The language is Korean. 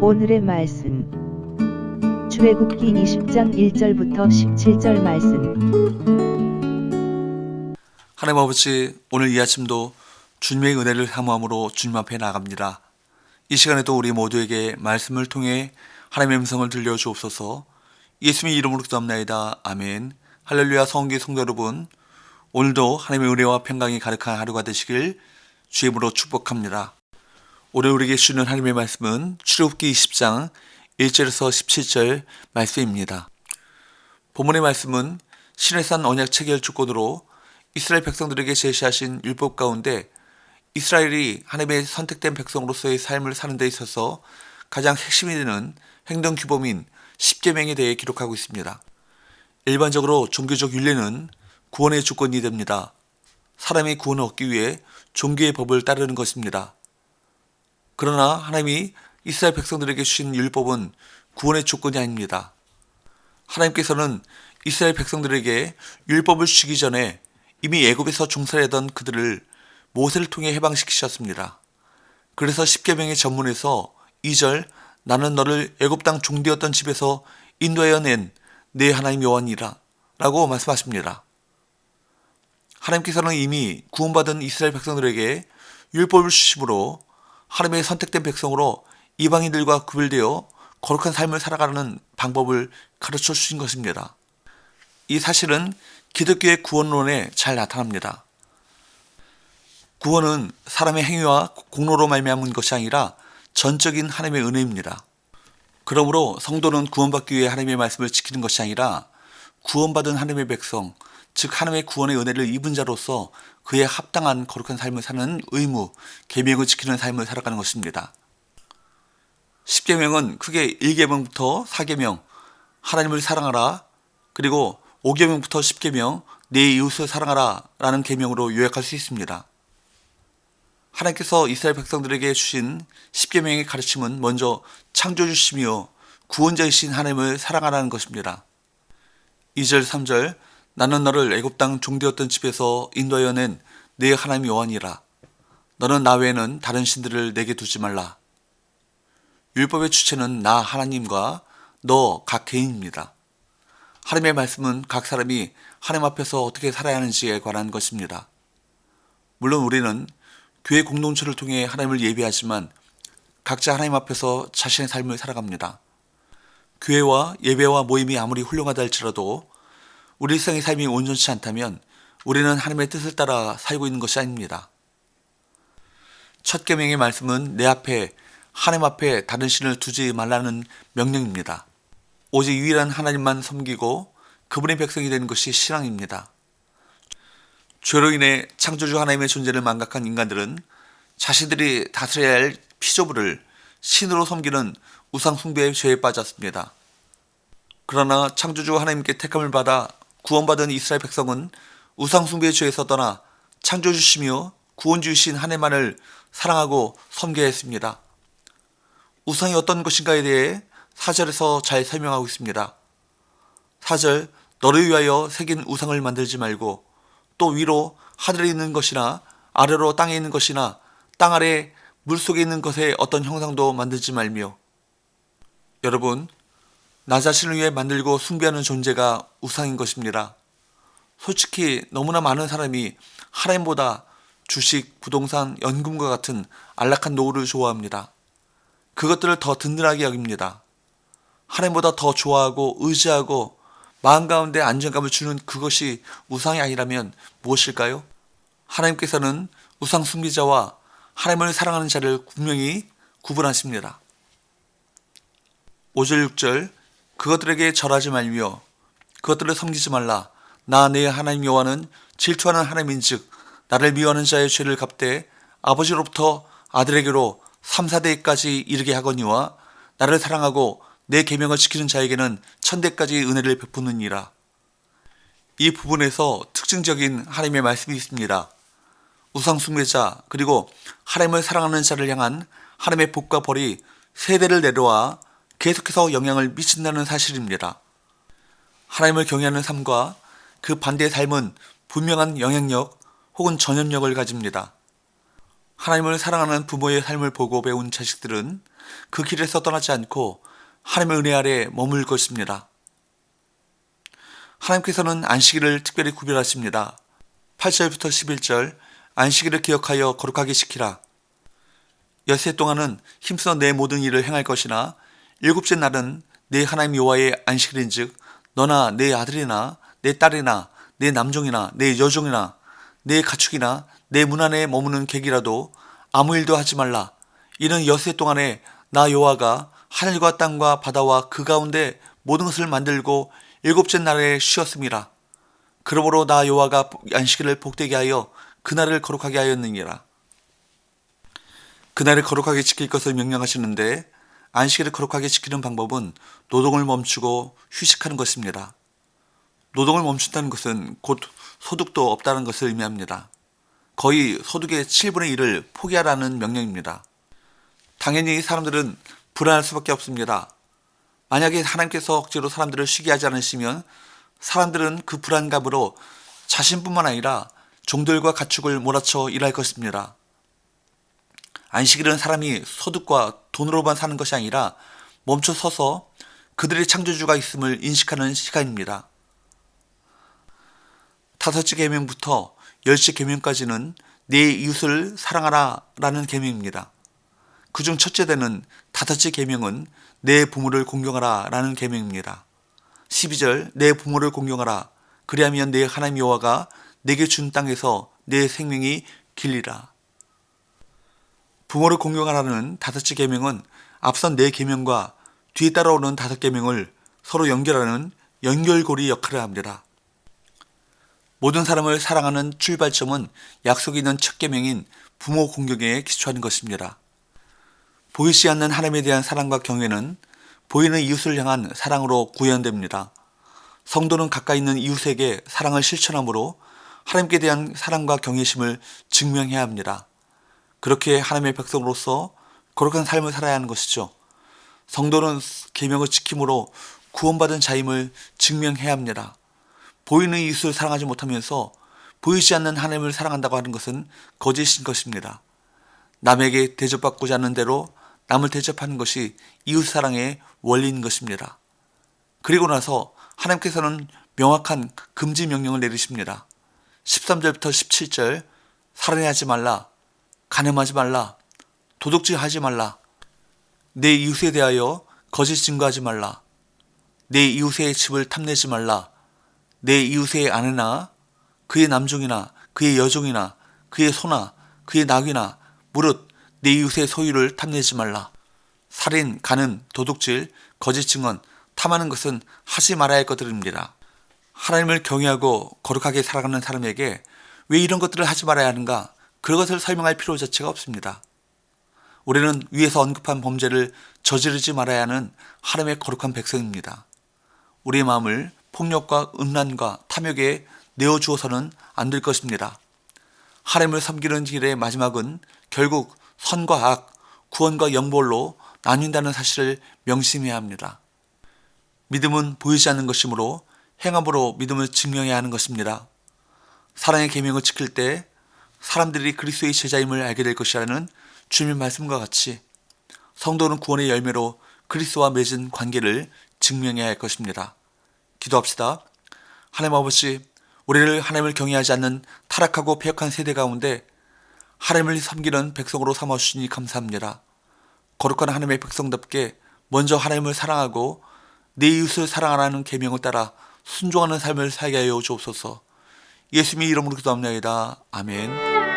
오늘의 말씀 출애굽기 20장 1절부터 17절 말씀. 하나님 아버지, 오늘 이 아침도 주님의 은혜를 사모함으로 주님 앞에 나갑니다. 이 시간에도 우리 모두에게 말씀을 통해 하나님의 음성을 들려주옵소서. 예수님의 이름으로 기도합나이다. 아멘. 할렐루야. 성기 성도 여러분, 오늘도 하나님의 은혜와 평강이 가득한 하루가 되시길 주의 이름으로 축복합니다. 오늘 우리에게 주는 하나님의 말씀은 출애굽기 20장 1절에서 17절 말씀입니다. 본문의 말씀은 시내산 언약 체결 주권으로 이스라엘 백성들에게 제시하신 율법 가운데 이스라엘이 하나님의 선택된 백성으로서의 삶을 사는 데 있어서 가장 핵심이 되는 행동 규범인 십계명에 대해 기록하고 있습니다. 일반적으로 종교적 윤례는 구원의 조건이 됩니다. 사람이 구원을 얻기 위해 종교의 법을 따르는 것입니다. 그러나 하나님이 이스라엘 백성들에게 주신 율법은 구원의 조건이 아닙니다. 하나님께서는 이스라엘 백성들에게 율법을 주시기 전에 이미 애굽에서 종살이하던 그들을 모세를 통해 해방시키셨습니다. 그래서 십계명의 전문에서 2절 나는 너를 애굽 땅 종되었던 집에서 인도하여 낸 내 하나님 여호와니라 라고 말씀하십니다. 하나님께서는 이미 구원받은 이스라엘 백성들에게 율법을 주심으로 하나님의 선택된 백성으로 이방인들과 구별되어 거룩한 삶을 살아가는 방법을 가르쳐 주신 것입니다. 이 사실은 기독교의 구원론에 잘 나타납니다. 구원은 사람의 행위와 공로로 말미암은 것이 아니라 전적인 하나님의 은혜입니다. 그러므로 성도는 구원받기 위해 하나님의 말씀을 지키는 것이 아니라 구원받은 하나님의 백성, 즉 하나님의 구원의 은혜를 입은 자로서 그에 합당한 거룩한 삶을 사는 의무, 계명을 지키는 삶을 살아가는 것입니다. 십계명은 크게 1계명부터 4계명, 하나님을 사랑하라, 그리고 5계명부터 10계명, 내 이웃을 사랑하라 라는 계명으로 요약할 수 있습니다. 하나님께서 이스라엘 백성들에게 주신 십계명의 가르침은 먼저 창조주시며 구원자이신 하나님을 사랑하라는 것입니다. 2절, 3절 나는 너를 애굽 땅 종되었던 집에서 인도하여 낸 내 하나님 여호와니라. 너는 나 외에는 다른 신들을 내게 두지 말라. 율법의 주체는 나 하나님과 너 각 개인입니다. 하나님의 말씀은 각 사람이 하나님 앞에서 어떻게 살아야 하는지에 관한 것입니다. 물론 우리는 교회 공동체를 통해 하나님을 예배하지만 각자 하나님 앞에서 자신의 삶을 살아갑니다. 교회와 예배와 모임이 아무리 훌륭하다 할지라도 우리 일상의 삶이 온전치 않다면 우리는 하나님의 뜻을 따라 살고 있는 것이 아닙니다. 첫 계명의 말씀은 내 앞에 하나님 앞에 다른 신을 두지 말라는 명령입니다. 오직 유일한 하나님만 섬기고 그분의 백성이 되는 것이 신앙입니다. 죄로 인해 창조주 하나님의 존재를 망각한 인간들은 자신들이 다스려야 할 피조물을 신으로 섬기는 우상 숭배의 죄에 빠졌습니다. 그러나 창조주 하나님께 택함을 받아 구원받은 이스라엘 백성은 우상 숭배의 죄에서 떠나 창조주시며 구원주이신 하나님만을 사랑하고 섬겨야 했습니다. 우상이 어떤 것인가에 대해 4절에서 잘 설명하고 있습니다. 4절 너를 위하여 새긴 우상을 만들지 말고 또 위로 하늘에 있는 것이나 아래로 땅에 있는 것이나 땅 아래 물속에 있는 것에 어떤 형상도 만들지 말며. 여러분, 나 자신을 위해 만들고 숭배하는 존재가 우상인 것입니다. 솔직히 너무나 많은 사람이 하나님보다 주식, 부동산, 연금과 같은 안락한 노후를 좋아합니다. 그것들을 더 든든하게 여깁니다. 하나님보다 더 좋아하고 의지하고 마음 가운데 안정감을 주는 그것이 우상이 아니라면 무엇일까요? 하나님께서는 우상 숭배자와 하나님을 사랑하는 자를 분명히 구분하십니다. 5절 6절 그것들에게 절하지 말며 그것들을 섬기지 말라. 나 내 하나님 여호와는 질투하는 하나님인즉 나를 미워하는 자의 죄를 갚되 아버지로부터 아들에게로 3, 4대까지 이르게 하거니와 나를 사랑하고 내 계명을 지키는 자에게는 천대까지 은혜를 베푸느니라. 이 부분에서 특징적인 하나님의 말씀이 있습니다. 우상 숭배자 그리고 하나님을 사랑하는 자를 향한 하나님의 복과 벌이 세대를 내려와 계속해서 영향을 미친다는 사실입니다. 하나님을 경외하는 삶과 그 반대의 삶은 분명한 영향력 혹은 전염력을 가집니다. 하나님을 사랑하는 부모의 삶을 보고 배운 자식들은 그 길에서 떠나지 않고 하나님의 은혜 아래 머물 것입니다. 하나님께서는 안식일을 특별히 구별하십니다. 8절부터 11절 안식일을 기억하여 거룩하게 지키라. 엿새 동안은 힘써 내 모든 일을 행할 것이나 일곱째 날은 내 하나님 여호와의 안식일인즉 너나 내 아들이나 내 딸이나 내 남종이나 내 여종이나 내 가축이나 내 문 안에 머무는 객이라도 아무 일도 하지 말라. 이는 엿새 동안에 나 여호와가 하늘과 땅과 바다와 그 가운데 모든 것을 만들고 일곱째 날에 쉬었음이라. 그러므로 나 여호와가 안식일을 복되게 하여 그날을 거룩하게 하였느니라. 그날을 거룩하게 지킬 것을 명령하시는데 안식일을 거룩하게 지키는 방법은 노동을 멈추고 휴식하는 것입니다. 노동을 멈춘다는 것은 곧 소득도 없다는 것을 의미합니다. 거의 소득의 7분의 1을 포기하라는 명령입니다. 당연히 사람들은 불안할 수밖에 없습니다. 만약에 하나님께서 억지로 사람들을 쉬게 하지 않으시면 사람들은 그 불안감으로 자신뿐만 아니라 종들과 가축을 몰아쳐 일할 것입니다. 안식일은 사람이 소득과 돈으로만 사는 것이 아니라 멈춰 서서 그들의 창조주가 있음을 인식하는 시간입니다. 5째 계명부터 10째 계명까지는 내 이웃을 사랑하라 라는 계명입니다. 그중 첫째 되는 5째 계명은 내 부모를 공경하라 라는 계명입니다. 12절 내 부모를 공경하라. 그리하면 내 하나님 여호와가 내게 준 땅에서 내 생명이 길리라. 부모를 공경하라는 5째 계명은 앞선 4계명과 뒤에 따라오는 5계명을 서로 연결하는 연결고리 역할을 합니다. 모든 사람을 사랑하는 출발점은 약속이 있는 첫 계명인 부모 공경에 기초하는 것입니다. 보이지 않는 하나님에 대한 사랑과 경외는 보이는 이웃을 향한 사랑으로 구현됩니다. 성도는 가까이 있는 이웃에게 사랑을 실천함으로 하나님께 대한 사랑과 경외심을 증명해야 합니다. 그렇게 하나님의 백성으로서 거룩한 삶을 살아야 하는 것이죠. 성도는 계명을 지킴으로 구원받은 자임을 증명해야 합니다. 보이는 이웃을 사랑하지 못하면서 보이지 않는 하나님을 사랑한다고 하는 것은 거짓인 것입니다. 남에게 대접받고자 하는 대로 남을 대접하는 것이 이웃 사랑의 원리인 것입니다. 그리고 나서 하나님께서는 명확한 금지 명령을 내리십니다. 13절부터 17절 살인하지 말라, 간음하지 말라, 도둑질하지 말라, 내 이웃에 대하여 거짓 증거하지 말라, 내 이웃의 집을 탐내지 말라, 내 이웃의 아내나 그의 남종이나 그의 여종이나 그의 소나 그의 낙이나 무릇 내 이웃의 소유를 탐내지 말라. 살인, 간음, 도둑질, 거짓 증언, 탐하는 것은 하지 말아야 할 것들입니다. 하나님을 경외하고 거룩하게 살아가는 사람에게 왜 이런 것들을 하지 말아야 하는가? 그것을 설명할 필요 자체가 없습니다. 우리는 위에서 언급한 범죄를 저지르지 말아야 하는 하나님의 거룩한 백성입니다. 우리의 마음을 폭력과 음란과 탐욕에 내어주어서는 안 될 것입니다. 하나님을 섬기는 길의 마지막은 결국 선과 악, 구원과 영벌로 나뉜다는 사실을 명심해야 합니다. 믿음은 보이지 않는 것이므로 행함으로 믿음을 증명해야 하는 것입니다. 사랑의 계명을 지킬 때 사람들이 그리스도의 제자임을 알게 될 것이라는 주님의 말씀과 같이 성도는 구원의 열매로 그리스도와 맺은 관계를 증명해야 할 것입니다. 기도합시다. 하나님 아버지, 우리를 하나님을 경외하지 않는 타락하고 패역한 세대 가운데 하나님을 섬기는 백성으로 삼아주시니 감사합니다. 거룩한 하나님의 백성답게 먼저 하나님을 사랑하고 내 이웃을 사랑하라는 계명을 따라 순종하는 삶을 살게 하여 주옵소서. 예수님의 이름으로 기도합니다. 아멘.